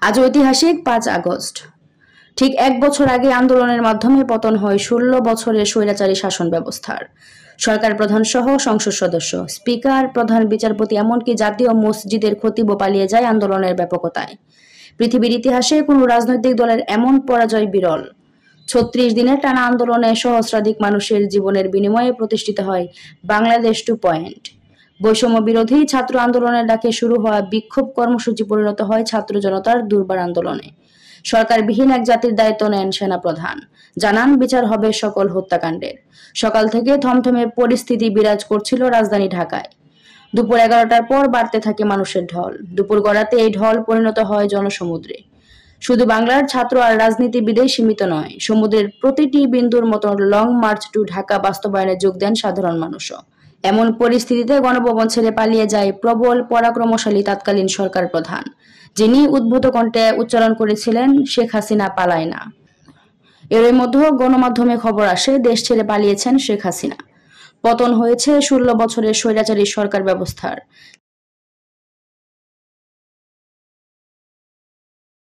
আজ ঐতিহাসিক ৫ আগস্ট। ঠিক ১ বছর আগে আন্দোলনের মাধ্যমে পতন হয় ১৬ বছরের স্বৈরাচারী শাসন ব্যবস্থার। সরকার প্রধান সহ সংসদ সদস্য, স্পিকার, প্রধান বিচারপতি এমনকি জাতীয় মসজিদের খতিবও পালিয়ে যায় আন্দোলনের ব্যাপকতায়। পৃথিবীর ইতিহাসে কোনো রাজনৈতিক দলের এমন পরাজয় বিরল। ৩৬ দিনের টানা আন্দোলনে সহস্রাধিক মানুষের জীবনের বিনিময়ে প্রতিষ্ঠিত হয় বাংলাদেশ 2 বৈষম্য বিরোধী ছাত্র আন্দোলনের ডাকে শুরু হওয়া বিক্ষোভ কর্মসূচি পরিণত হয় ছাত্র জনতার দুর্বার আন্দোলনে। সরকারবিহীন এক জাতির দায়িত্ব নেন সেনাপ্রধান, জানান বিচার হবে সকল হত্যাকাণ্ডের। সকাল থেকে থমথমে পরিস্থিতি বিরাজ করছিল রাজধানী ঢাকায়। দুপুর ১১টার পর বাড়তে থাকে মানুষের ঢল। দুপুর গড়াতে এই ঢল পরিণত হয় জনসমুদ্রে। শুধু বাংলার ছাত্র আর রাজনীতিবিদেই সীমিত নয়, সমুদ্রের প্রতিটি বিন্দুর মতো লং মার্চ টু ঢাকা বাস্তবায়নে যোগ দেন সাধারণ মানুষও। এমন পরিস্থিতিতে গণভবন ছেড়ে পালিয়ে যায় প্রবল পরাক্রমশালী তৎকালীন সরকার প্রধান, যিনি উদ্ভূত কণ্ঠে উচ্চারণ করেছিলেন, শেখ হাসিনা পালায় না। এরই মধ্যে গণমাধ্যমে খবর আসে দেশ ছেড়ে পালিয়েছেন শেখ হাসিনা। পতন হয়েছে ১৬ বছরের স্বৈরাচারী সরকার ব্যবস্থার।